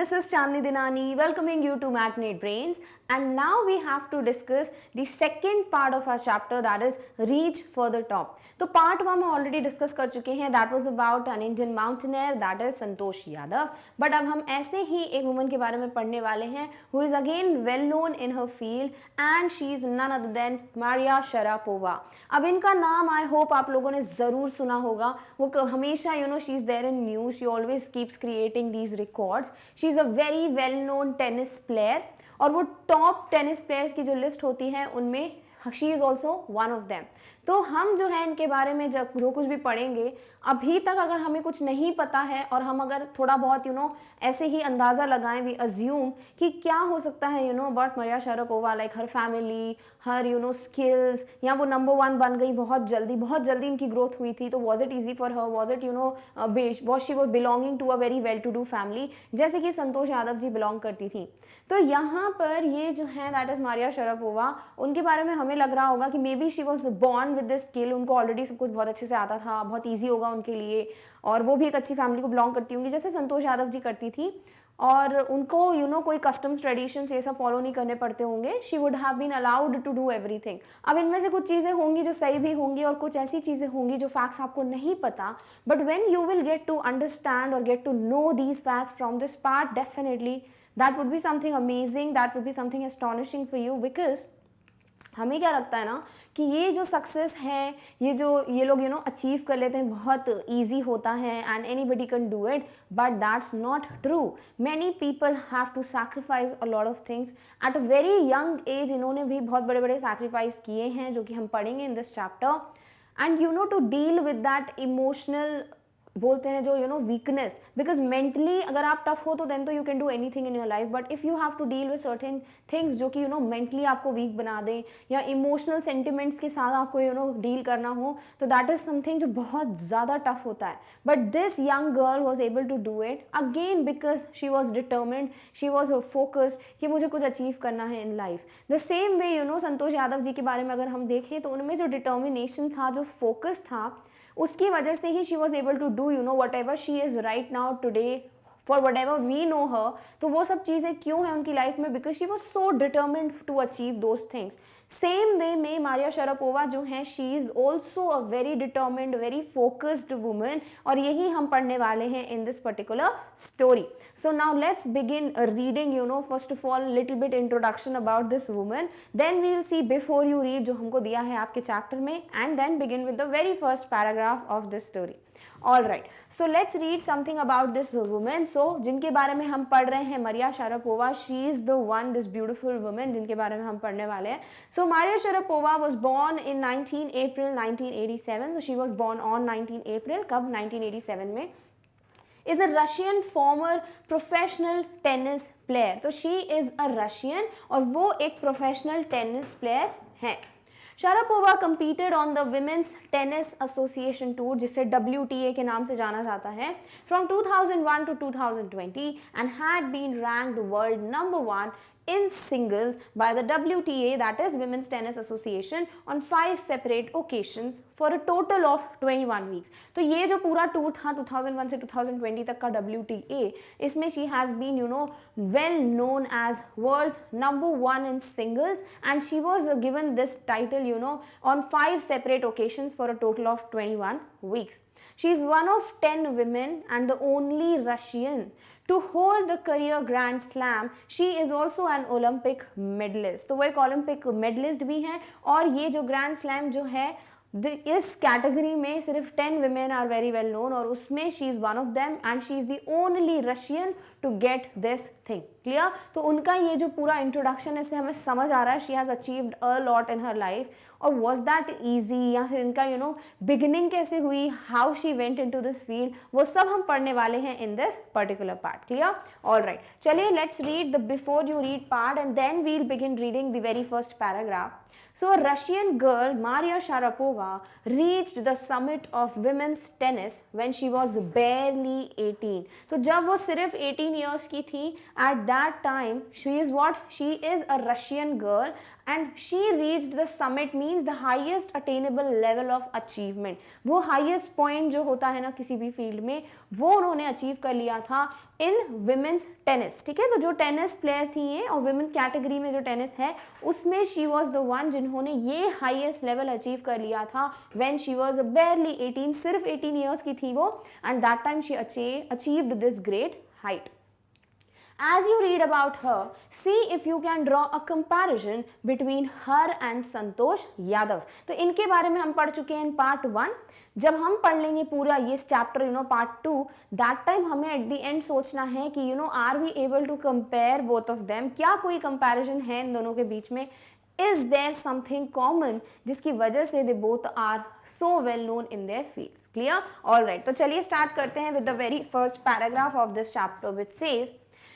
this is Chandni Dinani welcoming you to Magnate Brains, and now we have to discuss the second part of our chapter, that is reach for the top. तो part 1 हम already discuss कर चुके हैं, that was about an Indian mountaineer that is Santosh Yadav. But अब हम ऐसे ही एक woman के बारे में पढ़ने वाले हैं who is again well known in her field and she is none other than Maria Sharapova. अब इनका नाम आई होप आप लोगों ने ज़रूर सुना होगा. वो हमेशा she is there in news, she always keeps creating these records. She is a very well known tennis player और वो टॉप टेनिस प्लेयर्स की जो लिस्ट होती है उनमें she is also one of them. तो हम जो है इनके बारे में जब जो कुछ भी पढ़ेंगे, अभी तक अगर हमें कुछ नहीं पता है और हम अगर थोड़ा बहुत ऐसे ही अंदाज़ा लगाएं, वी अज्यूम कि क्या हो सकता है about Maria Sharapova, like her family, her skills, या वो नंबर 1 बन गई बहुत जल्दी इनकी ग्रोथ हुई थी. तो was it easy for her, was it was she was belonging to a very well to do family, जैसे कि संतोष यादव जी बिलोंग करती थी. तो यहाँ पर ये जो है दैट इज़ मारिया शरापोवा, उनके बारे में हमें लग रहा होगा कि may be she was born with this skill. उनको ऑलरेडी सब कुछ बहुत अच्छे से आता था, बहुत ईजी होगा उनके लिए, और वो भी एक अच्छी फैमिली को बिलोंग करती होंगी जैसे संतोष यादव जी करती थी. और उनको कोई कस्टम्स ट्रेडिशंस ये सब फॉलो नहीं करने पड़ते होंगे. She would have been allowed to do everything. अब इनमें से कुछ चीज़ें होंगी जो सही भी होंगी और कुछ ऐसी चीज़ें होंगी जो फैक्ट्स आपको नहीं पता. But when you will get to understand और get to know these facts from this part, definitely that would be something amazing, that would be something astonishing for you. Because हमें क्या लगता है ना कि ये जो सक्सेस है, ये लोग अचीव कर लेते हैं, बहुत ईजी होता है and anybody can do it. But that's not true. Many people have to sacrifice a lot of things at a very young age. इन्होंने भी बहुत बड़े बड़े सैक्रिफाइस किए हैं जो कि हम पढ़ेंगे in this chapter. And to deal with that emotional बोलते हैं जो वीकनेस, बिकॉज मेंटली अगर आप टफ हो तो देन तो you can do anything in your life. But if you have to deal with certain things जो कि मेंटली आपको वीक बना दें, या इमोशनल सेंटिमेंट्स के साथ आपको डील करना हो, तो दैट इज समथिंग जो बहुत ज़्यादा टफ होता है. But this young girl was able to do it again because she was determined, she was focused कि मुझे कुछ अचीव करना है in life. The same way Santosh Yadav ji के बारे में अगर हम देखें तो उनमें जो डिटर्मिनेशन था, जो फोकस था, उसकी वजह से ही she was able to do whatever she is right now today for whatever we know her. तो वो सब चीज़ें क्यों हैं उनकी लाइफ में? Because she was so determined to achieve those things. Same way में मारिया शरापोवा जो है, she is also a very determined, very focused woman, और यही हम पढ़ने वाले हैं in this particular story. So now let's begin reading first of all little bit introduction about this woman, then we will see before you read जो हमको दिया है आपके चैप्टर में, and then begin with the very first paragraph of this story. All right, so let's read something about this woman. So जिनके बारे में हम पढ़ रहे हैं, Maria Sharapova, she is the one, this beautiful woman जिनके बारे में हम पढ़ने वाले हैं. So Maria Sharapova was born in 19 April 1987. So she was born on 19 April. कब? 1987 में. is a Russian former professional tennis player. तो she is a Russian और वो एक professional tennis player है. Sharapova competed on the Women's Tennis Association Tour, जिसे WTA के नाम से जाना जाता है, from 2001 to 2020 and had been ranked world number 1 in singles by the WTA, that is Women's Tennis Association, on 5 separate occasions for a total of 21 weeks. तो ये जो पूरा टूर था 2001 से 2020 तक का WTA, इसमें she has been well known as world's number 1 in singles, and she was given this title on 5 separate occasions for a total of 21 weeks. She is one of 10 women and the only Russian to hold the career Grand Slam. She is also an Olympic medalist. तो वो एक Olympic medalist भी है, और ये जो Grand Slam जो है इस कैटेगरी में सिर्फ 10 women are very well known, और उसमें she is one of them and she is the only Russian to get this thing. Clear? तो उनका ये जो पूरा इंट्रोडक्शन है, इससे हमें समझ आ रहा है she has achieved a lot in her life. और was that easy, या फिर इनका बिगिनिंग कैसे हुई, how she went into this field, वो सब हम पढ़ने वाले हैं in this particular part. Clear? All right, चलिए let's read the before you read part and then we'll begin reading the very first paragraph. So a Russian girl, Maria Sharapova, reached the summit of women's tennis when she was barely 18. तो जब वो सिर्फ 18 years की थी, at that time she is what? She is a Russian girl and she reached the summit, means the highest attainable level of achievement. वो highest point जो होता है ना किसी भी फील्ड में, वो उन्होंने अचीव कर लिया था इन विमेंस टेनिस. ठीक है, तो जो टेनिस प्लेयर थी ये और विमेंस कैटेगरी में जो टेनिस है उसमें शी वॉज द वन जिन्होंने ये हाईएस्ट लेवल अचीव कर लिया था व्हेन शी वॉज barely 18, सिर्फ 18 ईयर्स की थी वो, and that time she achieved this great height. As you read about her, see if you can draw a comparison between her and Santosh Yadav. तो इनके बारे में हम पढ़ चुके हैं इन पार्ट 1. जब हम पढ़ लेंगे पूरा ये चैप्टर पार्ट 2, दैट टाइम हमें एट द एंड सोचना है कि are we able to compare both of them, क्या कोई कंपैरिजन है इन दोनों के बीच में, इज देयर समथिंग कॉमन जिसकी वजह से they both are so well known in their fields. Clear? All right, तो चलिए स्टार्ट करते हैं with the very first paragraph of this chapter which says,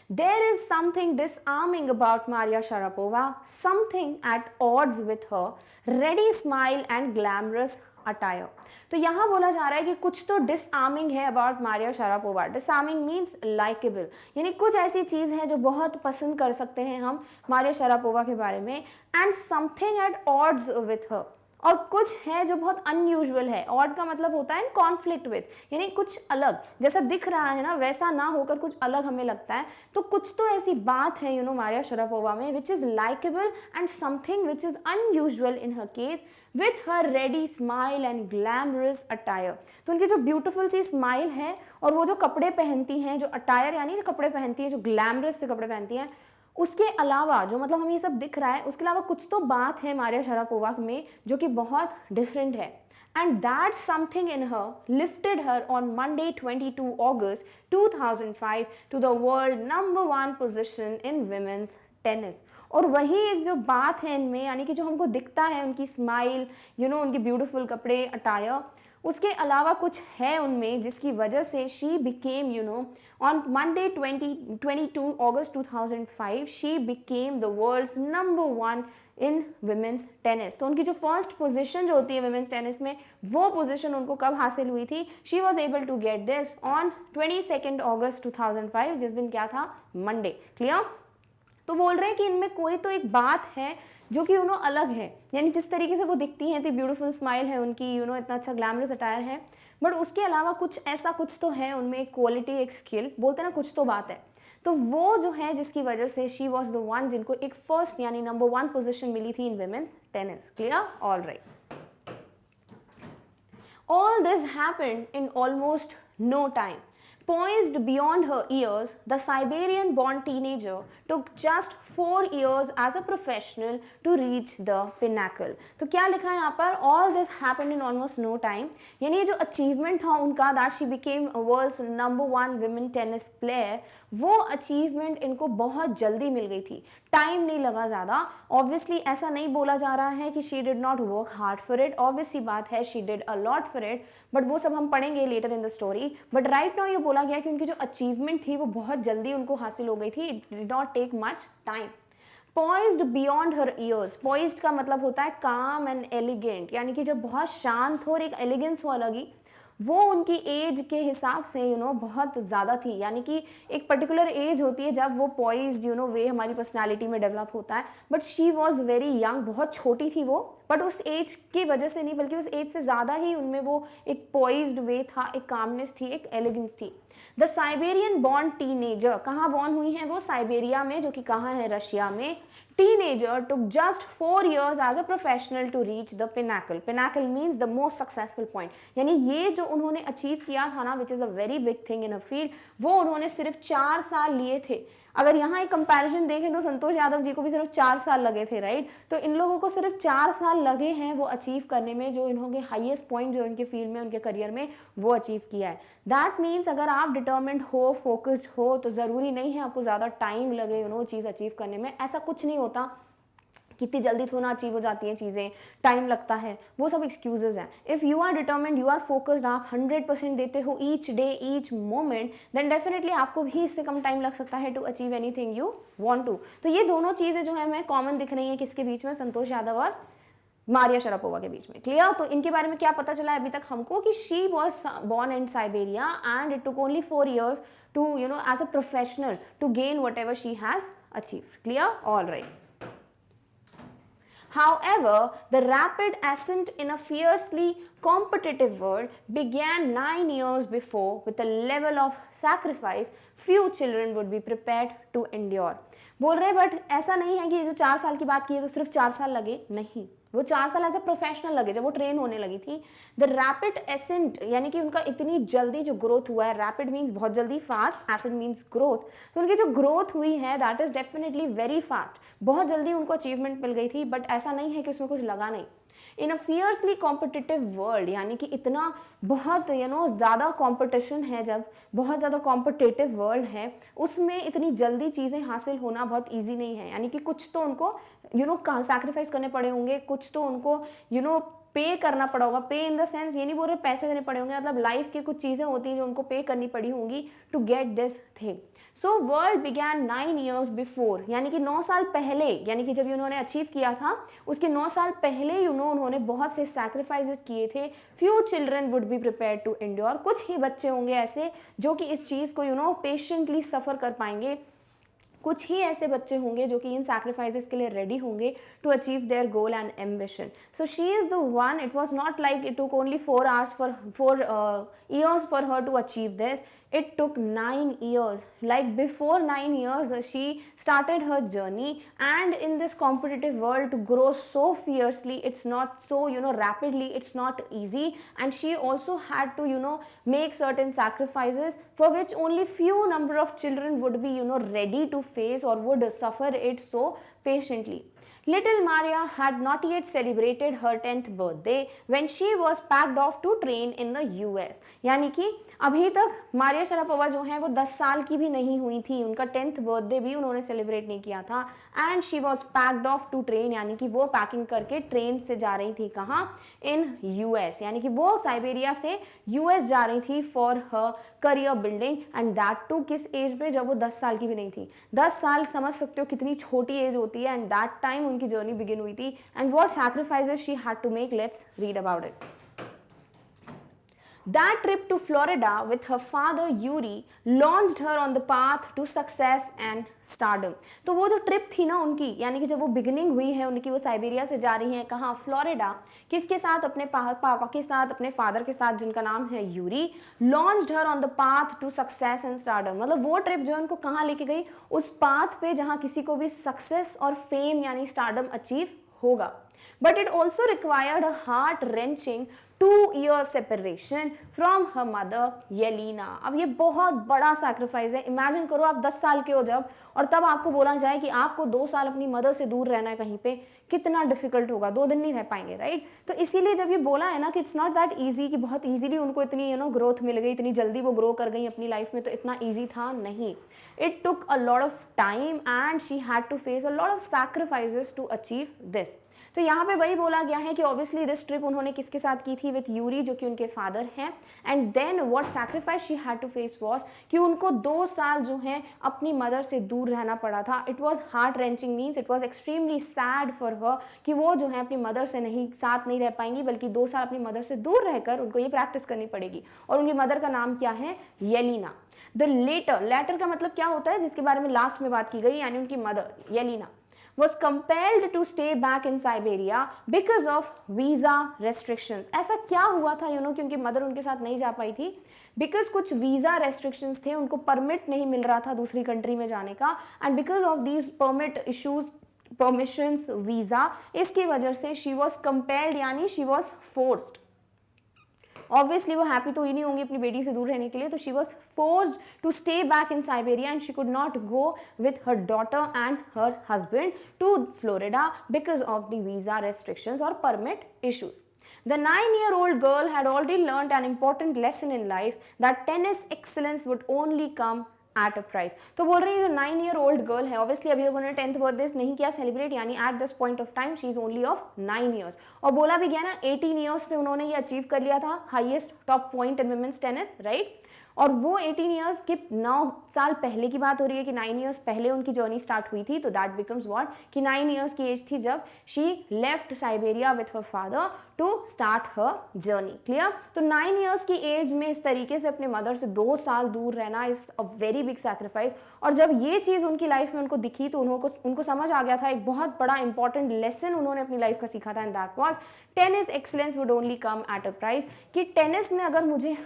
there is something disarming about Maria Sharapova, something at odds with her ready smile and glamorous attire. तो यहाँ बोला जा रहा है कि कुछ तो डिसआर्मिंग है about Maria Sharapova. Disarming means likeable, यानी कुछ ऐसी चीज़ है जो बहुत पसंद कर सकते हैं हम मारिया शरापोवा के बारे में. And something at odds with her, और कुछ है जो बहुत अनयूजुअल है. ऑड का मतलब होता है कॉन्फ्लिक्ट विथ, यानी कुछ अलग, जैसा दिख रहा है ना वैसा ना होकर कुछ अलग हमें लगता है. तो कुछ तो ऐसी बात है मारिया शरापोवा में which is likeable and something which is unusual in her case with her ready smile and glamorous attire. तो उनकी जो ब्यूटीफुल सी स्माइल है और वो जो कपड़े पहनती हैं, जो अटायर यानी जो कपड़े पहनती हैं, जो ग्लैमरस से कपड़े पहनती हैं, उसके अलावा जो मतलब हमें ये सब दिख रहा है उसके अलावा कुछ तो बात है मारिया शरापोवा में जो कि बहुत डिफरेंट है. And that something in her lifted her on Monday 22 August 2005 to the world number 1 position in women's tennis. और वही एक जो बात है इनमें, यानी कि जो हमको दिखता है उनकी स्माइल, उनकी ब्यूटीफुल कपड़े अटायर, उसके अलावा कुछ है उनमें जिसकी वजह से she became on Monday 22 August 2005 she became the world's number 1 in women's tennis. तो उनकी जो फर्स्ट पोजीशन जो होती है विमेंस टेनिस में, वो पोजीशन उनको कब हासिल हुई थी? She was able to get this on 22 August 2005, जिस दिन क्या था? मंडे. क्लियर? तो बोल रहे हैं कि इनमें कोई तो एक बात है जो कि अलग है, यानी जिस तरीके से वो दिखती हैं, इतनी ब्यूटीफुल स्माइल है उनकी, इतना अच्छा ग्लैमरस अटायर है, बट उसके अलावा कुछ ऐसा कुछ तो है उनमें, एक क्वालिटी, एक स्किल, बोलते हैं ना कुछ तो बात है. तो वो जो है जिसकी वजह से शी वॉज द वन जिनको एक फर्स्ट यानी नंबर 1 पोजीशन मिली थी in women's tennis. Clear? All right. All this happened in almost no time. Poised beyond her years, the Siberian-born teenager took just 4 years as a professional to reach the pinnacle. तो क्या लिखा है यहाँ पर? All this happened in almost no time. यानी ये जो achievement था उनका, that she became a world's number 1 women tennis player, वो अचीवमेंट इनको बहुत जल्दी मिल गई थी, टाइम नहीं लगा ज़्यादा. ऑब्वियसली ऐसा नहीं बोला जा रहा है कि she did not work hard for it, obvious सी बात है she did a lot for it, but वो सब हम पढ़ेंगे later in the story. But right now ये बोला गया कि उनकी जो अचीवमेंट थी वो बहुत जल्दी उनको हासिल हो गई थी. It did not take much time. Poised beyond her years. Poised का मतलब होता है calm and elegant, यानी कि जब बहुत शांत हो और एक एलिगेंस हो अलग ही, वो उनकी एज के हिसाब से बहुत ज़्यादा थी. यानी कि एक पर्टिकुलर एज होती है जब वो पॉइज्ड वे हमारी पर्सनालिटी में डेवलप होता है, but she was very young, बहुत छोटी थी वो, बट उस एज की वजह से नहीं बल्कि उस एज से ज़्यादा ही उनमें वो एक पॉइज्ड वे था, एक कामनेस थी, एक एलिगेंस थी. द साइबेरियन बॉर्न टीनेजर, कहाँ बॉर्न हुई हैं वो? साइबेरिया में, जो कि कहाँ है? रशिया में. Teenager took just 4 years as a professional to reach the pinnacle. Pinnacle means the most successful point. यानी ये जो उन्होंने अचीव किया था ना, which is a very big thing in a field, वो उन्होंने सिर्फ 4 साल लिए थे. अगर यहाँ एक कंपैरिजन देखें तो संतोष यादव जी को भी सिर्फ 4 साल लगे थे, राइट? तो इन लोगों को सिर्फ 4 साल लगे हैं वो अचीव करने में, जो इन्होंने हाईएस्ट पॉइंट जो इनके फील्ड में, उनके करियर में वो अचीव किया है. दैट मीन्स अगर आप डिटर्मिन्ड हो, फोकस्ड हो, तो ज़रूरी नहीं है आपको ज़्यादा टाइम लगे चीज़ अचीव करने में. ऐसा कुछ नहीं होता, कितनी जल्दी थोड़ा ना अचीव हो जाती हैं चीज़ें, टाइम लगता है, वो सब एक्सक्यूजेज हैं. If you are determined, you are focused, आप 100% देते हो each day, each moment, then definitely आपको भी इससे कम टाइम लग सकता है to achieve anything you want to. तो ये दोनों चीज़ें जो है हमें कॉमन दिख रही हैं किसके बीच में? संतोष यादव और मारिया शरापोवा के बीच में. क्लियर? तो इनके बारे में क्या पता चला है अभी तक हमको कि she was born in Siberia and it took only 4 years to, as a professional, to gain whatever she has achieved. Clear? All right. However, the rapid ascent in a fiercely competitive world began 9 years before with a level of sacrifice few children would be prepared to endure. बोल रहे but ऐसा नहीं है कि जो 4 साल की बात की है तो सिर्फ 4 साल लगे, नहीं, वो 4 साल एज ए प्रोफेशनल लगे जब वो ट्रेन होने लगी थी. द रैपिड एसेंट यानी कि उनका इतनी जल्दी जो ग्रोथ हुआ है, रैपिड मीन्स बहुत जल्दी, फास्ट, एसेंट मीन्स ग्रोथ, तो उनकी जो ग्रोथ हुई है that is definitely very fast. बहुत जल्दी उनको अचीवमेंट मिल गई थी, बट ऐसा नहीं है कि उसमें कुछ लगा नहीं. इन अ फियर्सली कॉम्पिटिटिव वर्ल्ड यानी कि इतना बहुत ज़्यादा कॉम्पिटिशन है, जब बहुत ज़्यादा कॉम्पिटिटिव वर्ल्ड है उसमें इतनी जल्दी चीज़ें हासिल होना बहुत ईजी नहीं है. यानी कि कुछ तो उनको सैक्रिफाइस करने पड़े होंगे, कुछ तो उनको पे करना पड़ा होगा. पे इन द सेंस ये नहीं बोल रहे पैसे देने पड़े होंगे, मतलब लाइफ की कुछ चीज़ें होती हैं जो उनको पे करनी पड़ी होंगी to get this thing. So world began 9 years before, यानी कि 9 साल पहले, यानी कि जब उन्होंने अचीव किया था उसके 9 साल पहले उन्होंने बहुत से सैक्रिफाइसेस किए थे. Few children would be prepare to endure, कुछ ही बच्चे होंगे ऐसे जो कि इस चीज़ को पेशेंटली सफ़र कर पाएंगे. कुछ ही ऐसे बच्चे होंगे जो कि इन सैक्रिफाइसेस के लिए रेडी होंगे to achieve their goal and ambition. So she is the one. It was not like it took only 4 years for her to achieve this. It took 9 years. Like before 9 years, she started her journey, and in this competitive world to grow so fiercely, it's not so, rapidly, it's not easy. And she also had to, make certain sacrifices for which only few number of children would be, ready to face or would suffer it so patiently. Little Maria had not yet celebrated her 10th birthday when she was packed off to train in the US. यानी कि अभी तक Maria Sharapova जो है वो 10 साल की भी नहीं हुई थी, उनका 10th बर्थडे भी उन्होंने सेलिब्रेट नहीं किया था. And she was packed off to train, यानी कि वो पैकिंग करके ट्रेन से जा रही थी कहाँ, इन US, यानी कि वो साइबेरिया से US जा रही थी for her career building. And that too किस एज पे, जब वो 10 साल की भी नहीं थी. 10 साल समझ सकते हो कितनी छोटी एज होती है. एंड दैट टाइम उनकी जर्नी बिगिन हुई थी. And what sacrifices she had to make, let's read about it. That trip to Florida with her father Yuri launched her on the path to success and stardom. तो वो जो trip थी ना उनकी, यानी कि जब वो बिगिनिंग हुई है उनकी, वो साइबेरिया से जा रही हैं कहाँ, फ्लोरिडा. किसके साथ? अपने पापा के साथ, अपने फादर के साथ जिनका नाम है Yuri. Launched her on the path to success and stardom, मतलब वो ट्रिप जो है उनको कहाँ लेके गई, उस पाथ पे जहाँ किसी को भी सक्सेस और फेम यानी स्टारडम अचीव होगा. But it also required a heart-wrenching 2-year separation from her mother Yelena. अब ये बहुत बड़ा सैक्रिफाइस है. इमेजिन करो आप 10 साल के हो जब, और तब आपको बोला जाए कि आपको 2 साल अपनी मदर से दूर रहना है कहीं पे, कितना डिफिकल्ट होगा. 2 दिन नहीं रह पाएंगे, राइट. तो इसीलिए जब ये बोला है ना कि इट्स नॉट दैट ईजी, कि बहुत ईजीली उनको इतनी ग्रोथ मिल गई, इतनी जल्दी वो ग्रो कर गई अपनी लाइफ में, तो इतना ईजी था नहीं. It took a lot of time and she had to face a lot of sacrifices to achieve this. तो यहाँ पे वही बोला गया है कि ऑब्वियसली दिस ट्रिप उन्होंने किसके साथ की थी, विथ यूरी जो कि उनके फादर हैं. And then what sacrifice she had to face was कि उनको 2 साल जो है अपनी मदर से दूर रहना पड़ा था. It was heart wrenching, means it was extremely sad for her कि वो जो है अपनी मदर से साथ नहीं रह पाएंगी, बल्कि 2 साल अपनी मदर से दूर रहकर उनको ये प्रैक्टिस करनी पड़ेगी. और उनकी मदर का नाम क्या है, येलिना. द लेटर का मतलब क्या होता है, जिसके बारे में लास्ट में बात की गई, यानी उनकी mother Yelena was compelled to stay back in Siberia because of visa restrictions. ऐसा क्या हुआ था कि उनकी मदर उनके साथ नहीं जा पाई थी, बिकॉज कुछ वीज़ा रेस्ट्रिक्शंस थे, उनको परमिट नहीं मिल रहा था दूसरी कंट्री में जाने का. And because of these permit issues, permissions, visa, इसकी वजह से शी वॉज कंपेल्ड, यानी शी वॉज फोर्स्ड. ऑब्वियसली वो हैप्पी तो ही नहीं होंगी अपनी बेटी से दूर रहने के लिए, तो she was forced to stay back in Siberia and she could not go with her daughter and her husband to Florida because of the visa restrictions और permit issues. The 9-year-old girl had already learned an important lesson in life, that tennis excellence would only come at a price. तो बोल रही है जो 9-year-old girl है, obviously अभी तक उन्होंने 10th बर्थडे नहीं किया सेलिब्रेट, यानी at this point of time she is only of 9 years. और बोला भी गया ना 18 years पे उन्होंने ये अचीव कर लिया था highest top point in women's tennis, right. और वो 18 ईयर्स के 9 साल पहले की बात हो रही है कि 9 ईयर्स पहले उनकी जर्नी स्टार्ट हुई थी, तो दैट बिकम्स व्हाट कि 9 ईयर्स की एज थी जब she left Siberia with her father to start her journey. Clear? तो 9 ईयर्स की एज में इस तरीके से अपने मदर से 2 साल दूर रहना is a very big sacrifice. और जब ये चीज़ उनकी लाइफ में उनको दिखी तो उनको समझ आ गया था, एक बहुत बड़ा इंपॉर्टेंट लेसन उन्होंने अपनी लाइफ का सीखा था, and that was tennis excellence would only come at a price, कि टेनिस में अगर मुझे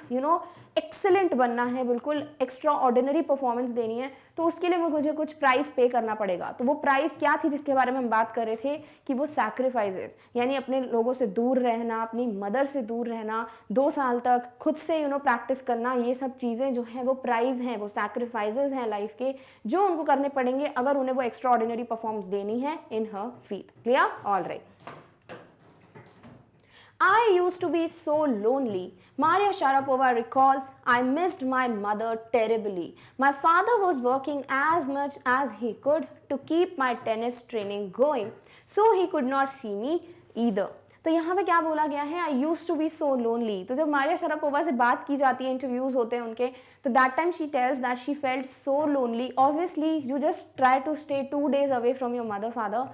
एक्सेलेंट बनना है, बिल्कुल एक्स्ट्रा ऑर्डिनरी परफॉर्मेंस देनी है, तो उसके लिए मुझे कुछ प्राइस पे करना पड़ेगा। तो वो प्राइस क्या थी जिसके बारे में हम बात कर रहे थे कि वो सैक्रिफाइसेस, यानी अपने लोगों से दूर रहना, अपनी मदर से दूर रहना, 2 साल तक खुद से प्रैक्टिस करना, ये सब चीज़ें जो है वो प्राइज हैं, वो सैक्रिफाइसेस हैं लाइफ के, जो उनको करने पड़ेंगे अगर उन्हें वो एक्स्ट्रा ऑर्डिनरी परफॉर्मेंस देनी है in her field. Clear? All right. I used to be so lonely. Maria Sharapova recalls, I missed my mother terribly. My father was working as much as he could to keep my tennis training going, so he could not see me either. तो यहाँ पे क्या बोला गया है? I used to be so lonely. तो जब Maria Sharapova से बात की जाती है, इंटरव्यूज होते हैं उनके, तो that time she tells that she felt so lonely. Obviously you just try to stay 2 days away from your mother father.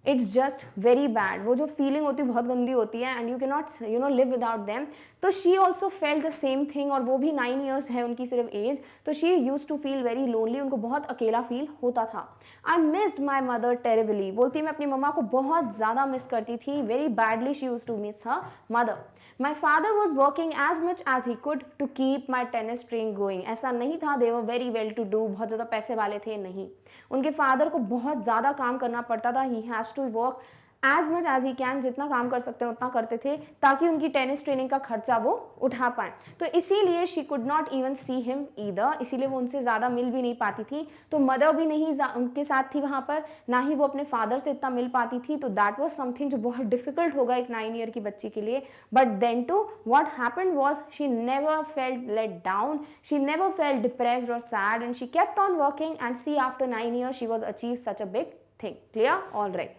It's just very bad. वो जो फीलिंग होती है बहुत गंदी होती है, and you can not live without them. तो she also felt the same thing, और वो भी 9 ईयर्स है उनकी सिर्फ एज. तो she use to feel very lonely, उनको बहुत अकेला फील होता था. I missed my mother terribly. बोलती है मैं अपनी मम्मा को बहुत ज़्यादा मिस करती थी. Very badly she use to miss her mother. My father was working as much as he could to keep my tennis training going. ऐसा नहीं था they were very well to do, बहुत ज़्यादा पैसे वाले थे, नहीं. उनके फादर को बहुत ज़्यादा काम करना पड़ता था. He has to work as much as he can, जितना काम कर सकते हैं उतना करते थे, ताकि उनकी टेनिस ट्रेनिंग का खर्चा वो उठा पाएँ. तो इसीलिए she could not even see him either, इसीलिए वो उनसे ज़्यादा मिल भी नहीं पाती थी. तो मदर भी नहीं उनके साथ थी वहाँ पर, ना ही वो अपने फादर से इतना मिल पाती थी. तो दैट वॉज समथिंग जो बहुत डिफिकल्ट होगा एक 9 ईयर की बच्ची के लिए. But then to what happened was she never felt let down, she never felt depressed और sad, and she kept on working, and see after 9 years she was achieve such a big thing. Clear? All right.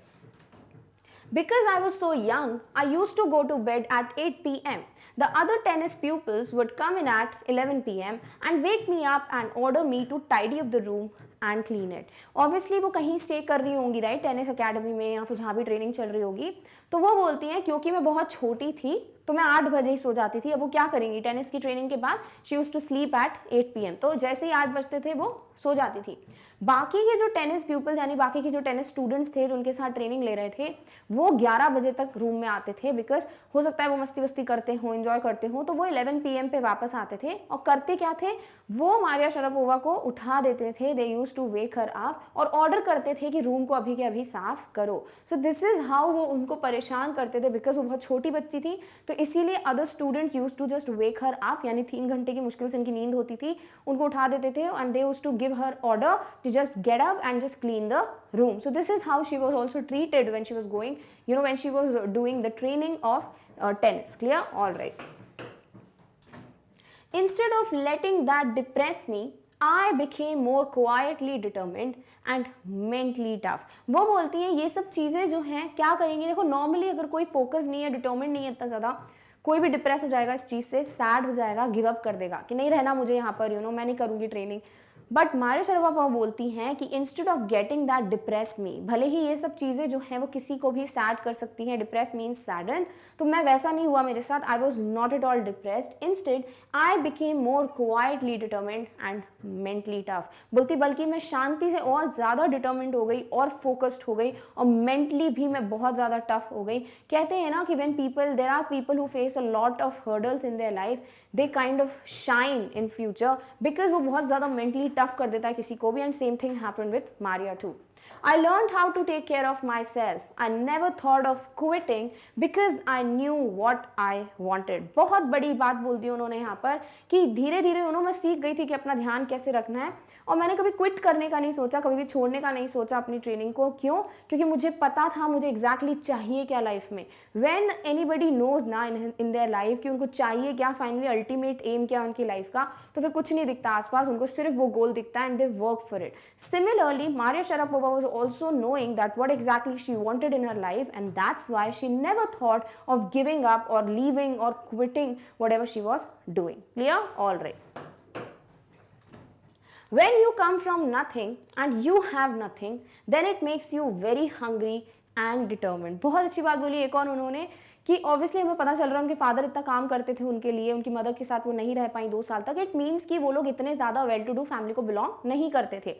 Because I was so young, I used to go to bed at 8 p.m. The other tennis pupils would come in at 11 p.m. and wake me up and order me to tidy up the room and clean it. Obviously वो कहीं stay कर रही होंगी, right, tennis academy में या फिर जहाँ भी ट्रेनिंग चल रही होगी. तो वो बोलती हैं क्योंकि मैं बहुत छोटी थी तो मैं 8 बजे ही सो जाती थी. अब वो क्या करेंगी? टेनिस की ट्रेनिंग के बाद she used to sleep at 8 p.m. तो जैसे ही 8 बजते थे वो सो जाती थी. बाकी के जो टेनिस पीपल्स यानी बाकी के जो टेनिस स्टूडेंट्स थे जो उनके साथ ट्रेनिंग ले रहे थे, वो 11 बजे तक रूम में आते थे. बिकॉज हो सकता है वो मस्ती वस्ती करते हो, एंजॉय करते हो, तो वो 11 p.m. पे वापस आते थे. और करते क्या थे? वो मारिया शरापोवा को उठा देते थे. They use to wake her up और ऑर्डर करते थे कि रूम को अभी के अभी साफ करो. सो दिस इज हाउ वो उनको परेशान करते थे. बिकॉज वो बहुत छोटी बच्ची थी, तो इसीलिए other students use to just wake her up, यानी 3 घंटे की मुश्किल से इनकी नींद होती थी, उनको उठा देते थे. And they use to give her order to just get up and just clean the room. So this is how she was also treated when she was going, when she was doing the training of tennis. Clear? All right. Instead of letting that depress me, I became more quietly determined and mentally tough. वो बोलती हैं ये सब चीज़ें जो हैं क्या करेंगी? देखो नॉर्मली अगर कोई फोकस नहीं है, डिटर्मिंड नहीं है इतना ज़्यादा, कोई भी डिप्रेस हो जाएगा इस चीज़ से, सैड हो जाएगा, गिव अप कर देगा कि नहीं रहना मुझे यहाँ पर, मैं नहीं करूँगी ट्रेनिंग. बट मारिया शरापोवा बोलती हैं कि instead of getting that depress me, भले ही ये सब चीज़ें जो हैं वो किसी को भी सैड कर सकती हैं, डिप्रेस मीन्स सैडन, तो मैं वैसा नहीं हुआ मेरे साथ. I was not at all depressed. Instead I became more quietly determined and mentally tough. बोलती बल्कि मैं शांति से और ज़्यादा डिटर्मिन्ड हो गई और फोकस्ड हो गई, और मेंटली भी मैं बहुत ज़्यादा टफ हो गई. कहते हैं ना कि when people, there are people who face a lot of hurdles in their life, they kind of shine in future, because वो बहुत ज़्यादा मेंटली टफ कर देता है किसी को भी. And same thing happened with Maria too. I learned how to take care of myself. I never thought of quitting because I knew what I wanted. बहुत बड़ी बात बोल दी उन्होंने यहाँ पर कि धीरे धीरे मैं सीख गई थी कि अपना ध्यान कैसे रखना है, और मैंने कभी क्विट करने का नहीं सोचा, कभी भी छोड़ने का नहीं सोचा अपनी ट्रेनिंग को. क्यों? क्योंकि मुझे पता था मुझे एग्जैक्टली चाहिए क्या लाइफ में. When anybody knows ना in their life कि उनको चाहिए क्या, फाइनली अल्टीमेट एम क्या उनकी लाइफ का, तो फिर कुछ नहीं दिखता आसपास, उनको सिर्फ वो गोल दिखता है, and they work for it. Similarly Maria Sharapova was also knowing that what exactly she wanted in her life, and that's why she never thought of giving up or leaving or quitting whatever she was doing. Clear? All right. When you come from nothing and you have nothing, then it makes you very hungry and determined. बहुत अच्छी बात बोली एक और उन्होंने कि obviously हमें पता चल रहा है उनके फादर इतना काम करते थे उनके लिए, उनकी मदर के साथ वो नहीं रह पाई 2 साल तक. इट मीन्स कि वो लोग इतने ज़्यादा वेल टू डू फैमिली को बिलोंग नहीं करते थे.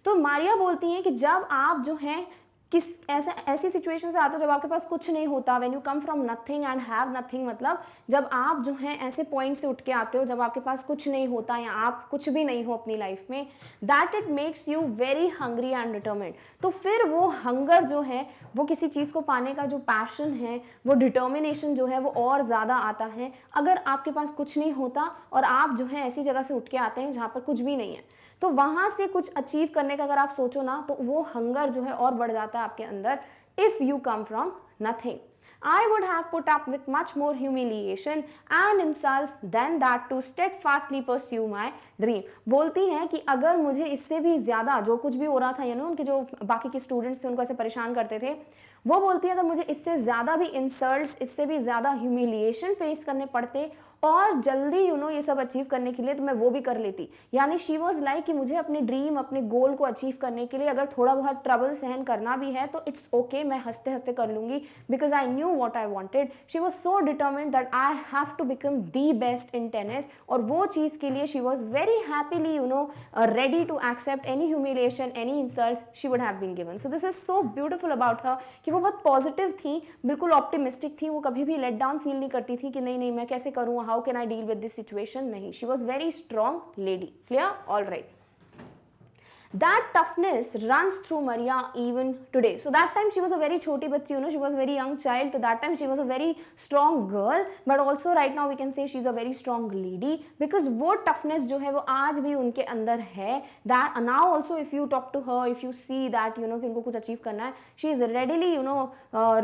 तो मारिया बोलती हैं कि जब आप जो हैं किस ऐसी सिचुएशन से आते हो जब आपके पास कुछ नहीं होता, when you come from nothing and have nothing, मतलब जब आप जो हैं ऐसे पॉइंट से उठ के आते हो जब आपके पास कुछ नहीं होता या आप कुछ भी नहीं हो अपनी लाइफ में, that it makes you very hungry and determined. तो फिर वो हंगर जो है, वो किसी चीज़ को पाने का जो पैशन है, वो डिटर्मिनेशन जो है वो और ज़्यादा आता है अगर आपके पास कुछ नहीं होता और आप जो है ऐसी जगह से उठ के आते हैं जहाँ पर कुछ भी नहीं है. तो वहाँ से कुछ अचीव करने का अगर आप सोचो ना तो वो हंगर जो है और बढ़ जाता है आपके अंदर. If you come from nothing, I would have put up with much more humiliation and insults than that to steadfastly pursue my dream. बोलती हैं कि अगर मुझे इससे भी ज़्यादा जो कुछ भी हो रहा था, उनके जो बाकी के स्टूडेंट्स थे उनको ऐसे परेशान करते थे, वो बोलती है अगर मुझे इससे ज़्यादा भी इंसल्ट्स, इससे भी ज़्यादा ह्यूमिलिएशन फेस करने पड़ते और जल्दी ये सब अचीव करने के लिए, तो मैं वो भी कर लेती. यानी शी वॉज लाइक कि मुझे अपने ड्रीम, अपने गोल को अचीव करने के लिए अगर थोड़ा बहुत ट्रबल सहन करना भी है तो इट्स ओके, मैं हंसते हंसते कर लूँगी, because I knew what I wanted. She was so determined that I have to become the best in tennis. और वो चीज़ के लिए she was very happily ready to accept any humiliation, any insults she would have been given. So this is so beautiful about her कि वो बहुत positive थी, बिल्कुल ऑप्टिमिस्टिक थी. वो कभी भी लेट डाउन फील नहीं करती थी कि नहीं मैं कैसे करूँ, how can I deal with this situation. नहीं, she was very strong lady. Clear? All right. That toughness runs through Maria even today. So that time she was a very choti bachchi, she was a very young child. So that time she was a very strong girl, but also right now we can say she's a very strong lady because वो toughness जो है वो आज भी उनके अंदर है. That now also if you talk to her, if you see that कि उनको कुछ अचीव करना है, she is readily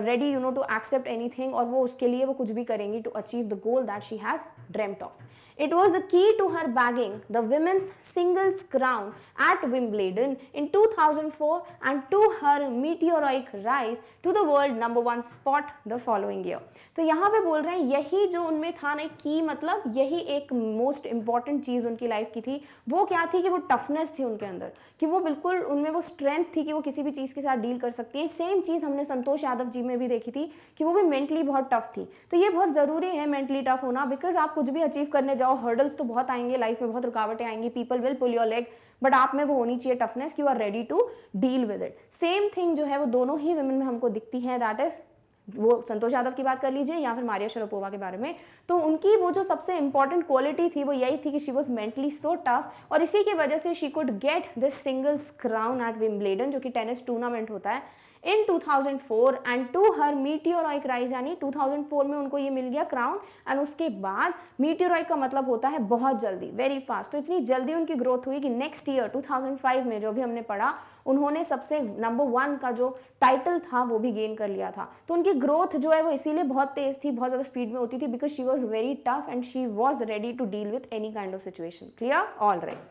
ready to accept anything और वो उसके लिए वो कुछ भी करेंगी to achieve the goal that she has dreamt of. It was the key to her bagging the women's singles crown at Wimbledon in 2004 and to her meteoric rise to the world #1 spot the following year. तो यहाँ पे बोल रहे हैं यही जो उनमें था ना की, मतलब यही एक मोस्ट इंपॉर्टेंट चीज़ उनकी लाइफ की थी. वो क्या थी कि वो टफनेस थी उनके अंदर, कि वो बिल्कुल उनमें वो स्ट्रेंथ थी कि वो किसी भी चीज़ के साथ डील कर सकती है. सेम चीज़ हमने संतोष यादव जी में भी देखी थी कि वो भी मेंटली बहुत टफ थी. तो ये बहुत ज़रूरी है मेंटली टफ होना, बिकॉज आप कुछ भी अचीव करने जाओ, हर्डल्स तो बहुत आएंगे लाइफ में, बहुत रुकावटें आएंगी, people will pull your leg, but आप में वो होनी चाहिए टफनेस कि you are ready to deal with it. Same thing जो है वो दोनों ही विमेन में हमको दिखती है. दैट इज वो संतोष यादव की बात कर लीजिए या फिर मारिया शरापोवा के बारे में, तो उनकी वो जो सबसे इंपॉर्टेंट क्वालिटी थी वो यही थी कि she was mentally so tough, और इसी की वजह से she could get this singles crown at Wimbledon, जो कि टेनिस टूर्नामेंट होता है, in 2004 and to her meteoric rise, यानी 2004 में उनको ये मिल गया क्राउन. एंड उसके बाद मीटियोरॉइक का मतलब होता है बहुत जल्दी, वेरी फास्ट. तो इतनी जल्दी उनकी ग्रोथ हुई कि नेक्स्ट ईयर 2005 में जो भी हमने पढ़ा, उन्होंने सबसे #1 का जो टाइटल था वो भी गेन कर लिया था. तो उनकी ग्रोथ जो है वो इसीलिए बहुत तेज थी, बहुत ज़्यादा स्पीड में होती थी, because she was very tough and she was ready to deal with any kind of situation. Clear? All right.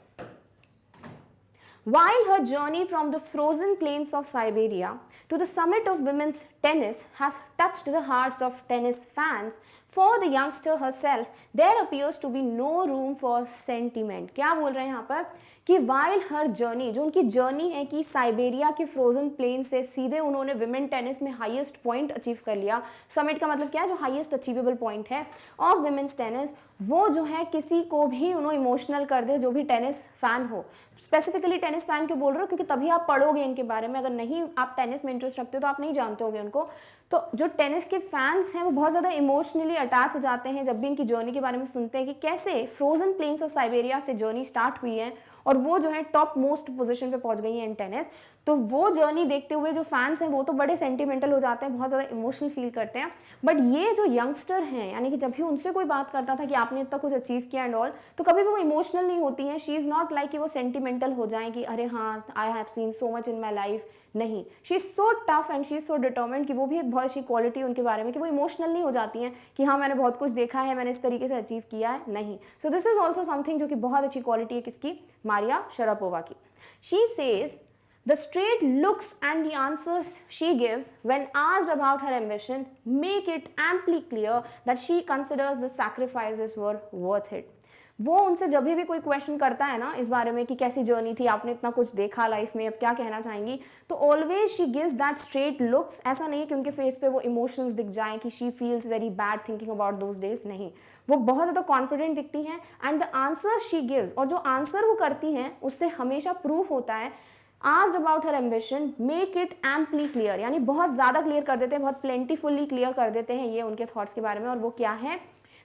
While her journey from the frozen plains of Siberia to the summit of women's tennis has touched the hearts of tennis fans, for the youngster herself, there appears to be no room for sentiment. क्या बोल रहे हैं यहाँ पर कि while her journey, जो उनकी journey है कि साइबेरिया के फ्रोजन प्लेन से सीधे उन्होंने विमेन टेनिस में हाईएस्ट पॉइंट अचीव कर लिया. समिट का मतलब क्या है? जो हाईएस्ट अचीवेबल पॉइंट है ऑफ विमेन्स टेनिस, वो जो है किसी को भी इमोशनल कर दे, जो भी टेनिस फैन हो. स्पेसिफिकली टेनिस फैन क्यों बोल रहे हो? क्योंकि तभी आप पढ़ोगे इनके बारे में. अगर नहीं आप टेनिस में इंटरेस्ट रखते हो तो आप नहीं जानते होगे उनको. तो जो टेनिस के फैंस हैं वो बहुत ज़्यादा इमोशनली अटैच हो जाते हैं जब भी इनकी जर्नी के बारे में सुनते हैं कि कैसे फ्रोजन प्लेन्स ऑफ साइबेरिया से जर्नी स्टार्ट हुई है और वो जो है टॉप मोस्ट पोजीशन पे पहुंच गई है इन टेनिस. तो वो जर्नी देखते हुए जो फैंस हैं वो तो बड़े सेंटिमेंटल हो जाते हैं, बहुत ज़्यादा इमोशनल फील करते हैं. बट ये जो यंगस्टर हैं, यानी कि जब भी उनसे कोई बात करता था कि आपने इतना कुछ अचीव किया एंड ऑल, तो कभी भी वो इमोशनल नहीं होती हैं. शी इज़ नॉट लाइक कि वो सेंटिमेंटल हो जाएं कि अरे हाँ I have seen so much in my life. नहीं, she is so tough and she is so determined कि वो भी एक बहुत अच्छी क्वालिटी उनके बारे में कि वो इमोशनल नहीं हो जाती हैं कि हाँ मैंने बहुत कुछ देखा है, मैंने इस तरीके से अचीव किया है. नहीं. So this is also something जो कि बहुत अच्छी क्वालिटी है किसकी? मारिया शरापोवा की. She says the straight looks and the answers she gives when asked about her ambition make it amply clear that she considers the sacrifices were worth it. वो उनसे जब भी कोई क्वेश्चन करता है ना इस बारे में कि कैसी जर्नी थी, आपने इतना कुछ देखा लाइफ में, अब क्या कहना चाहेंगी, तो always she gives that straight looks. ऐसा नहीं है कि उनके फेस पे वो इमोशंस दिख जाएं कि she feels very bad thinking about those days, नहीं, वो बहुत ज़्यादा कॉन्फिडेंट दिखती हैं। And the answer she gives, और जो आंसर वो करती हैं उससे हमेशा प्रूफ होता है, asked about her ambition make it amply clear, यानी बहुत ज़्यादा क्लियर कर देते हैं, बहुत प्लेंटीफुली क्लियर कर देते हैं ये उनके थॉट्स के बारे में। और वो क्या है,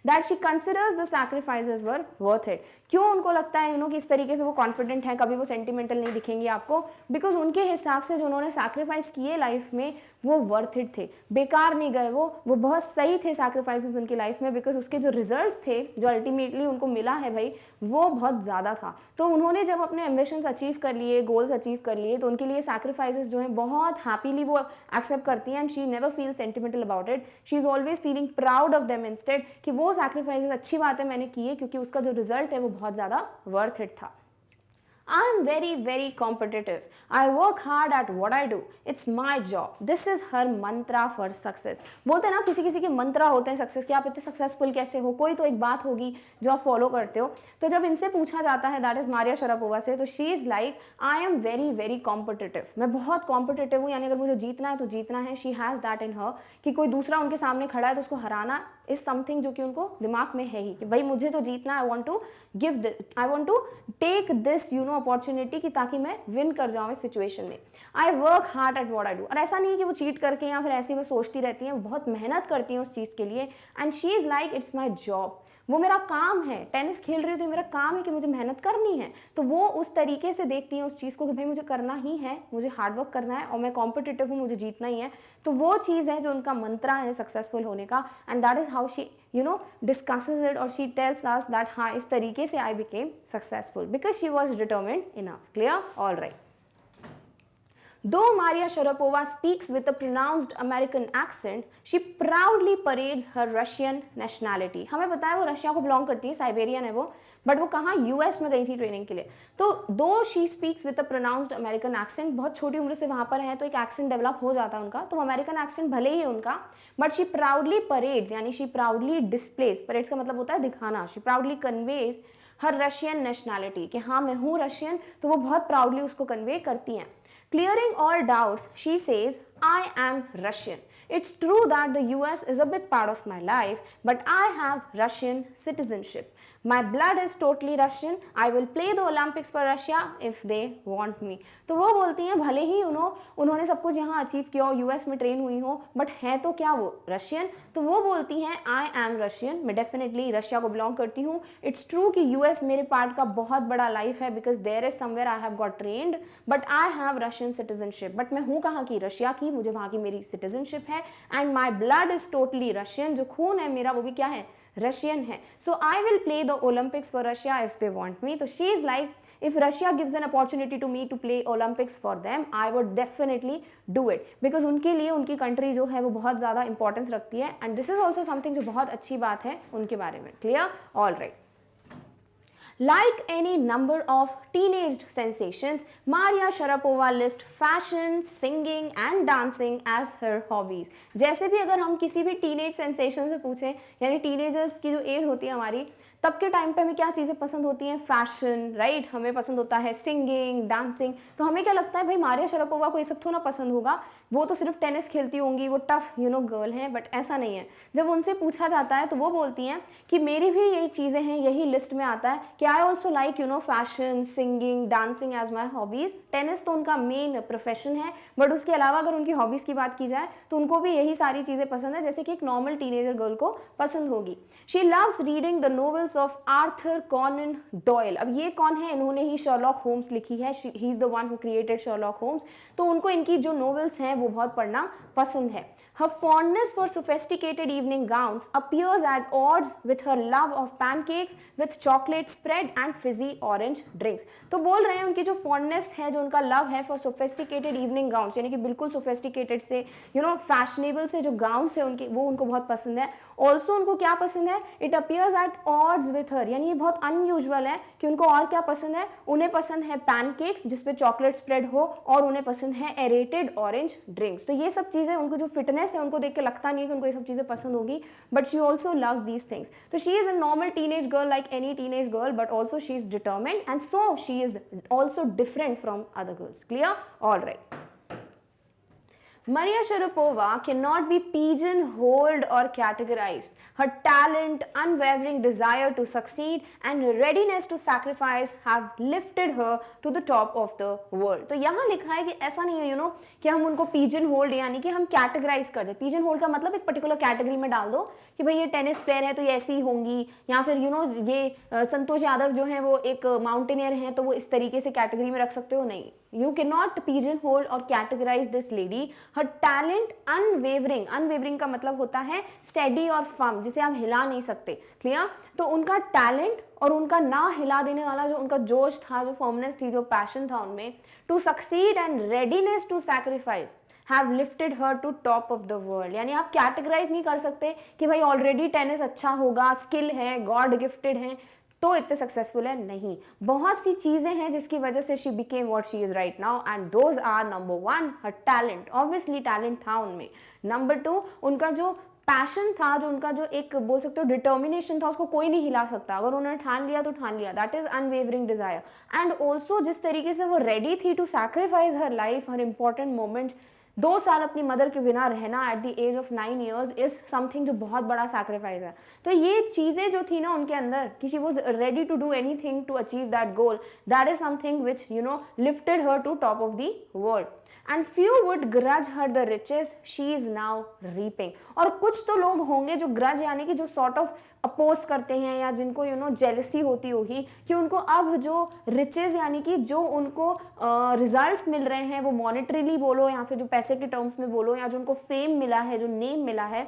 that she considers the sacrifices were worth it. क्यों उनको लगता है कि इस तरीके से वो कॉन्फिडेंट है, कभी वो सेंटिमेंटल नहीं दिखेंगी आपको, बिकॉज उनके हिसाब से जो उन्होंने सैक्रिफाइस किए लाइफ में वो वर्थ इट थे, बेकार नहीं गए, वो बहुत सही थे सैक्रिफाइसेस उनकी लाइफ में, बिकॉज उसके जो रिजल्ट्स थे, जो अल्टीमेटली उनको मिला है भाई, वो बहुत ज़्यादा था। तो उन्होंने जब अपने एम्बिशंस अचीव कर लिए, गोल्स अचीव कर लिए, तो उनके लिए सैक्रिफाइसेस जो है बहुत हैप्पीली वो एक्सेप्ट करती हैं। And she never feel sentimental about it, she is always feeling proud of them instead, कि वो सैक्रिफाइसेस अच्छी बात है मैंने किए, क्योंकि उसका जो रिजल्ट है वो बहुत ज़्यादा वर्थ इट था। I am very, very competitive. I work hard at what I do. It's my job. This is her mantra for success. बोलते हैं ना किसी किसी के मंत्रा होते हैं सक्सेस के, आप इतने सक्सेसफुल कैसे हो, कोई तो एक बात होगी जो आप फॉलो करते हो। तो जब इनसे पूछा जाता है, दैट इज मारिया शरापोवा से, तो she is like I am very very competitive, मैं बहुत कॉम्पिटिटिव हूँ, यानी अगर मुझे जीतना है तो जीतना है। शी हैज़ दैट इन हर, कि कोई दूसरा उनके सामने खड़ा है तो उसको हराना इज समथिंग जो कि उनको दिमाग में है ही, कि भाई मुझे तो जीतना, I want to give, I want to take this opportunity, कि ताकि मैं विन कर जाऊँ इस सिचुएशन में। I work hard at what I do, और ऐसा नहीं है कि वो चीट करके या फिर ऐसी वो सोचती रहती हैं, वो बहुत मेहनत करती हैं उस चीज़ के लिए। And she is like it's my job, वो मेरा काम है, टेनिस खेल रही हो तो मेरा काम है कि मुझे मेहनत करनी है। तो वो उस तरीके से देखती हैं उस चीज़ को कि भाई मुझे करना ही है, मुझे हार्डवर्क करना है, और मैं कॉम्पिटिटिव हूँ, मुझे जीतना ही है। तो वो चीज़ है जो उनका मंत्रा है सक्सेसफुल होने का। And that is how she discusses it, और शी टेल्स अस दैट हाँ इस तरीके से I became successful because she was determined enough. Clear? All right. Though Maria Sharapova speaks with a pronounced American accent, she proudly parades her Russian nationality. हमें पता है वो Russia को belong करती है, साइबेरियन है वो, बट वो कहाँ, यूएस में गई थी ट्रेनिंग के लिए। तो दो she speaks with a pronounced American accent, बहुत छोटी उम्र से वहाँ पर है तो एक एक्सेंट डेवलप हो जाता है उनका, तो अमेरिकन एक्सेंट भले ही उनका, बट शी प्राउडली परेड्स, यानी शी प्राउडली डिस्प्लेस, परेड्स का मतलब होता है दिखाना, she proudly conveys her Russian nationality, कि हाँ मैं हूँ रशियन, तो वो बहुत प्राउडली उसको कन्वे करती हैं। Clearing all doubts, she says, I am Russian. It's true that the US is a big part of my life, but I have Russian citizenship. My blood is totally Russian. I will play the Olympics for Russia if they want me. तो वो बोलती हैं भले ही उन्होंने सब कुछ यहाँ achieve किया हो, यूएस में ट्रेन हुई हो, बट है तो क्या वो रशियन। तो वो बोलती हैं आई एम रशियन, मैं डेफिनेटली रशिया को बिलोंग करती हूँ। इट्स ट्रू कि यूएस मेरे पार्ट का बहुत बड़ा लाइफ है, because there is somewhere I have got trained, but I have Russian citizenship. But मैं हूँ कहाँ की, रशिया की, मुझे वहाँ की मेरी सिटीजनशिप है। And my blood is totally Russian, जो खून है मेरा वो भी क्या है, रशियन है। So I will play the Olympics for Russia if they want me. तो she is like if Russia gives an opportunity to me to play Olympics for them, I would definitely do it, because उनके लिए उनकी country जो है वो बहुत ज़्यादा importance रखती है। And this is also something जो बहुत अच्छी बात है उनके बारे में। Clear? All right. Like any number of teenage sensations, Maria Sharapova lists fashion, singing and dancing as her hobbies. जैसे भी अगर हम किसी भी टीनेज सेंसेशन से पूछें, यानी टीनेजर्स की जो एज होती है हमारी, तब के टाइम पे हमें क्या चीज़ें पसंद होती हैं, फैशन, राइट, हमें पसंद होता है सिंगिंग, डांसिंग। तो हमें क्या लगता है भाई मारिया शरापोवा को ये सब थोड़ा पसंद होगा, वो तो सिर्फ टेनिस खेलती होंगी, वो टफ गर्ल हैं, बट ऐसा नहीं है। जब उनसे पूछा जाता है तो वो बोलती हैं कि मेरी भी यही चीज़ें हैं, यही लिस्ट में आता है कि I also like fashion, singing, dancing as my hobbies. Tennis तो उनका मेन प्रोफेशन है, बट उसके अलावा अगर उनकी हॉबीज़ की बात की जाए तो उनको भी यही सारी चीज़ें पसंद है, जैसे कि एक नॉर्मल टीनेजर गर्ल को पसंद होगी। She loves reading the novels of Arthur Conan Doyle. अब ये कौन है, इन्होंने ही शर्लॉक होम्स लिखी है, he is the one who created Sherlock Holmes. तो उनको इनकी जो नॉवेल्स हैं वो बहुत पढ़ना पसंद है। Her fondness for sophisticated evening gowns appears at odds with her love of pancakes with chocolate spread and fizzy orange drinks. तो बोल रहे हैं उनकी जो fondness है, जो उनका love है for sophisticated evening gowns, यानी कि बिल्कुल sophisticated से fashionable से जो gowns है उनके, वो उनको बहुत पसंद है। Also उनको क्या पसंद है, it appears at odds odds with हर, यानी ये बहुत अनयूजुअल है कि उनको और क्या पसंद है, उन्हें पसंद है पैनकेक्स जिसपे चॉकलेट स्प्रेड हो, और उन्हें पसंद है एरेटेड ऑरेंज ड्रिंक्स। तो ये सब चीज़ें, उनको जो फिटनेस है उनको देख के लगता नहीं है कि उनको ये सब चीज़ें पसंद होगी, but she also loves these things. तो she is a normal teenage girl like any teenage girl, but also she is determined and so she is also different from other girls. Clear? All right. Maria Sharapova cannot be pigeonholed or categorized. Her talent, unwavering desire to succeed, and readiness to sacrifice have lifted her to the top of the world. तो यहाँ लिखा है कि ऐसा नहीं है कि हम उनको pigeon hold यानी कि हम categorize कर दें। pigeon hold का मतलब एक particular category में डाल दो कि भाई ये टेनिस प्लेयर है तो ये ऐसी ही होंगी, या फिर ये संतोष यादव जो है वो एक माउंटेनियर है तो वो इस तरीके से कैटेगरी में रख सकते हो, नहीं। You cannot pigeonhole or categorize this lady. Her talent unwavering, unwavering का मतलब होता है steady और firm, जिसे आप हिला नहीं सकते। क्लियर? तो उनका टैलेंट और उनका ना हिला देने वाला जो उनका जोश था, जो फर्मनेस थी, जो पैशन था उनमें, to succeed and readiness to sacrifice have lifted her to top of the world. यानी आप कैटेगराइज नहीं कर सकते कि भाई ऑलरेडी टेनिस अच्छा होगा, स्किल है, गॉड गिफ्टेड है तो इतने सक्सेसफुल है, नहीं। बहुत सी चीजें हैं जिसकी वजह से she became what she is right now, and those are number 1 her talent, obviously talent था उनमें। नंबर 2 उनका जो पैशन था, जो उनका जो एक बोल सकते हो डिटर्मिनेशन था, उसको कोई नहीं हिला सकता। अगर उन्होंने ठान लिया तो ठान लिया, that is unwavering desire. And also जिस तरीके से वो रेडी थी to sacrifice her life, her important moments. 2 साल अपनी मदर के बिना रहना at the age of 9 years is something जो बहुत बड़ा सैक्रिफाइस है। तो ये चीज़ें जो थी ना उनके अंदर कि she was ready to do anything to achieve that goal, that is something which lifted her to top of the world. And few would grudge her the riches she is now reaping. और कुछ तो लोग होंगे जो grudge यानी कि जो sort of oppose करते हैं, या जिनको जेलसी होती होगी कि उनको अब जो रिचेस यानी कि जो उनको रिजल्ट्स मिल रहे हैं, वो मॉनेटरीली बोलो या फिर जो पैसे के टर्म्स में बोलो, या जो उनको फेम मिला है, जो नेम मिला है,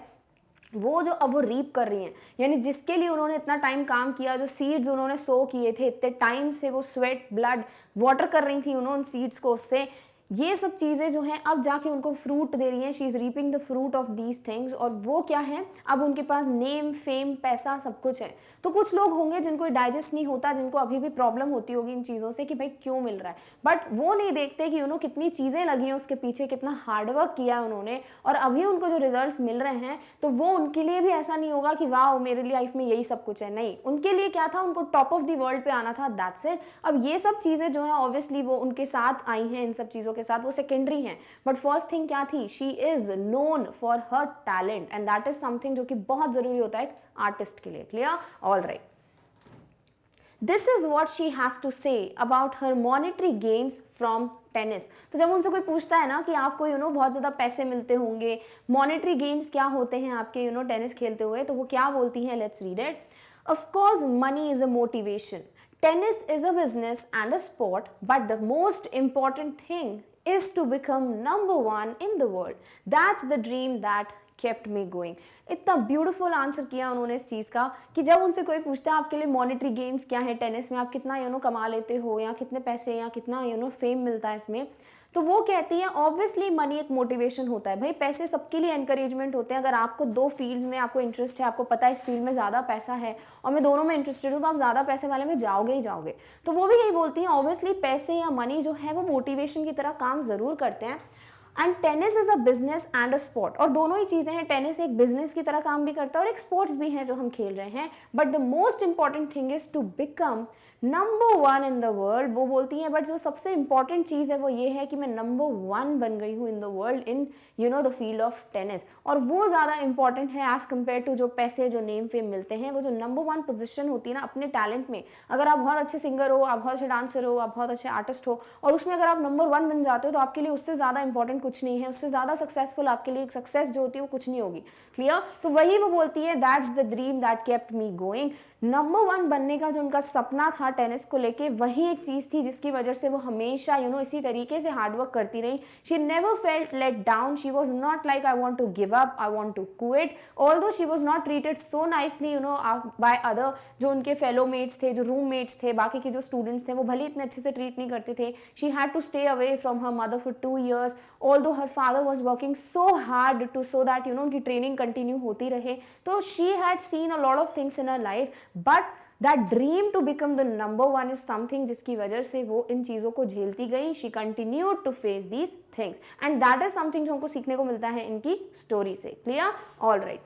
वो जो अब वो रीप कर रही हैं, यानी जिसके लिए उन्होंने इतना टाइम काम किया, जो सीड्स उन्होंने सो किए थे इतने टाइम से, वो स्वेट ब्लड वाटर कर रही थी उन सीड्स को, उससे ये सब चीज़ें जो हैं अब जाके उनको फ्रूट दे रही हैं। She is reaping the fruit of these things. और वो क्या है, अब उनके पास नेम, फेम, पैसा सब कुछ है। तो कुछ लोग होंगे जिनको डाइजेस्ट नहीं होता, जिनको अभी भी प्रॉब्लम होती होगी इन चीज़ों से कि भाई क्यों मिल रहा है, बट वो नहीं देखते कि कितनी चीज़ें लगी हैं उसके पीछे, कितना हार्डवर्क किया है उन्होंने, और अभी उनको जो रिजल्ट्स मिल रहे हैं तो वो उनके लिए भी ऐसा नहीं होगा कि वाह मेरे लाइफ में यही सब कुछ है। नहीं, उनके लिए क्या था, उनको टॉप ऑफ द वर्ल्ड पे आना था, दैट्स इट। अब ये सब चीज़ें जो है ऑब्वियसली वो उनके साथ आई हैं, इन सब चीज़ों के साथ, वो सेकेंडरी हैं। बट फर्स्ट थिंग क्या थी, she is known for her talent, and that is something जो कि बहुत जरूरी होता है एक आर्टिस्ट के लिए। Clear? All right. This is what she has to say about her monetary gains from tennis. तो जब उनसे कोई पूछता है ना कि आपको बहुत ज़्यादा पैसे मिलते होंगे, मॉनेटरी गेन्स क्या होते हैं आपके टेनिस खेलते हुए, तो वो क्या बोलती हैं, let's read it. Of course money is a motivation, tennis is a business and a sport, but the most important thing is to become number 1 in the world. That's the dream that kept me going. इतना beautiful answer किया उन्होंने इस चीज़ का कि जब उनसे कोई पूछता है आपके लिए मॉनेटरी गेन्स क्या है टेनिस में, आप कितना कमा लेते हो, या कितने पैसे या कितना फेम मिलता है इसमें, तो वो कहती है ऑब्वियसली मनी एक मोटिवेशन होता है। भाई पैसे सबके लिए एनकरेजमेंट होते हैं। अगर आपको 2 फील्ड्स में आपको इंटरेस्ट है, आपको पता है इस फील्ड में ज़्यादा पैसा है और मैं दोनों में इंटरेस्टेड हूँ, तो आप ज़्यादा पैसे वाले में जाओगे ही जाओगे। तो वो भी यही बोलती हैं ऑब्वियसली पैसे या मनी जो है वो मोटिवेशन की तरह काम ज़रूर करते हैं। And tennis is a business and a sport, और दोनों ही चीज़ें हैं। टेनिस एक बिजनेस की तरह काम भी करता है और एक स्पोर्ट्स भी है जो हम खेल रहे हैं। But the most important thing is to become number 1 in the world. वो बोलती हैं बट जो सबसे इंपॉर्टेंट चीज़ है वो ये है कि मैं नंबर 1 बन गई हूँ इन the world in the field of tennis. और वो ज़्यादा इंपॉर्टेंट है एज कम्पेयर टू जो पैसे, जो नेम फेम मिलते हैं। वो जो नंबर 1 पोजीशन होती है ना अपने टैलेंट में, अगर आप बहुत अच्छे सिंगर हो, आप बहुत अच्छे डांसर हो, आप बहुत अच्छे आर्टिस्ट हो, और उसमें अगर आप नंबर 1 बन जाते हो तो आपके लिए उससे ज़्यादा इंपॉर्टेंट कुछ नहीं है। उससे ज़्यादा सक्सेसफुल आपके लिए सक्सेस जो होती है वो कुछ नहीं होगी। क्लियर? तो वही वो बोलती है that's the dream that kept me going. Number 1 बनने का जो उनका सपना था टेनिस को लेके, वही एक चीज़ थी जिसकी वजह से वो हमेशा इसी तरीके से हार्डवर्क करती रही। She never felt let down, she was not like I want to give up, I want to quit, although she was not treated so nicely by other, जो उनके फेलो मेट्स थे, जो रूम मेट्स थे, बाकी के जो students थे, वो भले इतने अच्छे से ट्रीट नहीं करते थे। She had to stay away from her mother for 2 years, although her father was working so hard to so that उनकी ट्रेनिंग कंटिन्यू होती रहे। तो she had seen a lot of things in her life, but that dream to become the number one is something जिसकी वजह से वो इन चीज़ों को झेलती गई. She continued to face these things and that is something जो हमको सीखने को मिलता है इनकी स्टोरी से. Clear? All right.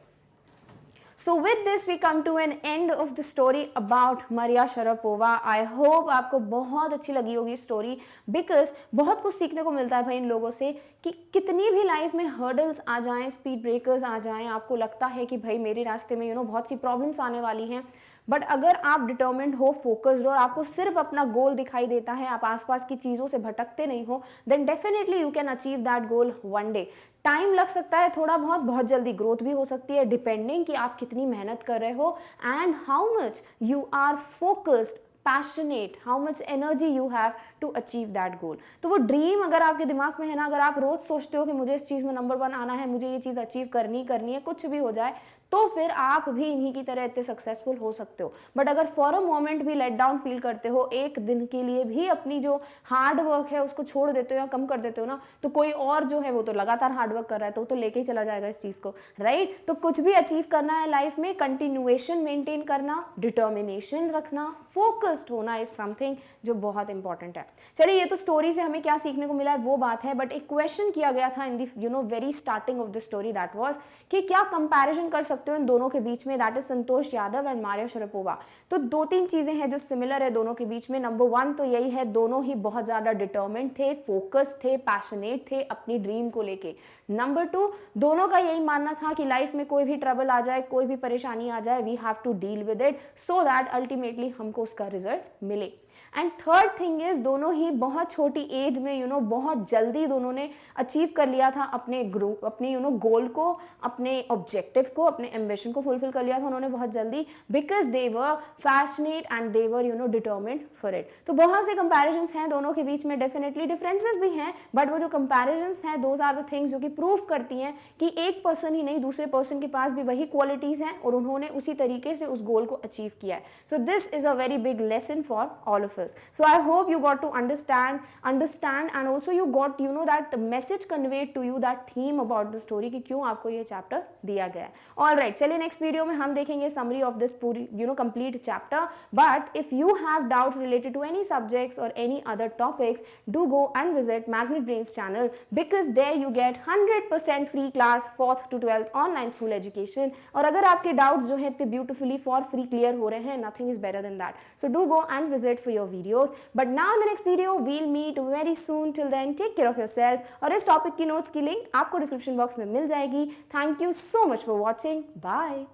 So with this we come to an end of the story about Maria Sharapova. I hope आपको बहुत अच्छी लगी होगी स्टोरी, बिकॉज बहुत कुछ सीखने को मिलता है भाई इन लोगों से कि कितनी भी लाइफ में हर्डल्स आ जाएं, स्पीड ब्रेकर्स आ जाएं, आपको लगता है कि भाई मेरे रास्ते में बहुत सी प्रॉब्लम्स आने वाली हैं, बट अगर आप डिटर्मिन्ड हो, फोकस्ड हो और आपको सिर्फ अपना गोल दिखाई देता है, आप आसपास की चीज़ों से भटकते नहीं हो, then definitely you can achieve that goal one day. Time लग सकता है थोड़ा बहुत जल्दी ग्रोथ भी हो सकती है, डिपेंडिंग कि आप कितनी मेहनत कर रहे हो and how much you are focused, passionate, how much energy you have to achieve that goal. तो वो ड्रीम अगर आपके दिमाग में है ना, अगर आप रोज सोचते हो कि मुझे इस चीज़ में नंबर वन आना है, मुझे ये चीज़ अचीव करनी है, कुछ भी हो जाए, तो फिर आप भी इन्हीं की तरह इतने सक्सेसफुल हो सकते हो. बट अगर फॉर अ मोमेंट भी लेट डाउन फील करते हो, एक दिन के लिए भी अपनी जो हार्ड वर्क है उसको छोड़ देते हो या कम कर देते हो ना, तो कोई और जो है वो तो लगातार हार्ड वर्क कर रहा है, तो लेके ही चला जाएगा इस चीज़ को, राइट? तो कुछ भी अचीव करना है लाइफ में, कंटिन्यूएशन मेंटेन करना, डिटर्मिनेशन रखना, फोकस्ड होना इज समथिंग जो बहुत इंपॉर्टेंट है. चलिए, ये तो स्टोरी से हमें क्या सीखने को मिला है वो बात है, बट एक क्वेश्चन किया गया था in the very starting of the story, that was कि क्या कंपैरिजन कर सकते हो इन दोनों के बीच में, that is Santosh Yadav and Maria Sharapova. तो 2-3 चीजें हैं जो सिमिलर है दोनों के बीच में. नंबर 1 तो यही है, दोनों ही बहुत ज्यादा डिटर्मिन्ड थे, फोकस थे, पैशनेट थे अपनी ड्रीम को लेके. नंबर 2, दोनों का यही मानना था कि लाइफ में कोई भी ट्रबल आ जाए, कोई भी परेशानी आ जाए, we have to deal with it so that ultimately हमको उसका रिजल्ट मिले. एंड थर्ड थिंग इज, दोनों ही बहुत छोटी एज में बहुत जल्दी दोनों ने अचीव कर लिया था अपने गोल को, अपने ऑब्जेक्टिव को, अपने एम्बिशन को फुलफिल कर लिया था उन्होंने बहुत जल्दी, because they were passionate and they were determined for it. तो बहुत से कंपैरिजंस हैं दोनों के बीच में, डेफिनेटली डिफरेंसेस भी हैं, बट वो जो कंपैरिजंस हैं दोज आर द थिंग्स जो कि प्रूव करती हैं कि एक पर्सन ही नहीं, दूसरे पर्सन के पास भी वही क्वालिटीज हैं और उन्होंने उसी तरीके से उस गोल को अचीव किया है. सो this is a very big lesson for all of us. So I hope you got to understand and also you got that message conveyed to you, that theme about the story कि क्यों आपको ये chapter दिया गया है. All right, चलिए next video में हम देखेंगे summary of this पूरी complete chapter. But if you have doubts related to any subjects or any other topics, do go and visit Magnet Brains channel because there you get 100% free class 4th to 12th online school education. और अगर आपके doubts जो हैं इतने beautifully for free clear हो रहे हैं, nothing is better than that. So do go and visit for your videos. But now in the next video we'll meet very soon. Till then take care of yourself. और इस topic की notes की link आपको description box में मिल जाएगी. Thank you so much for watching. Bye.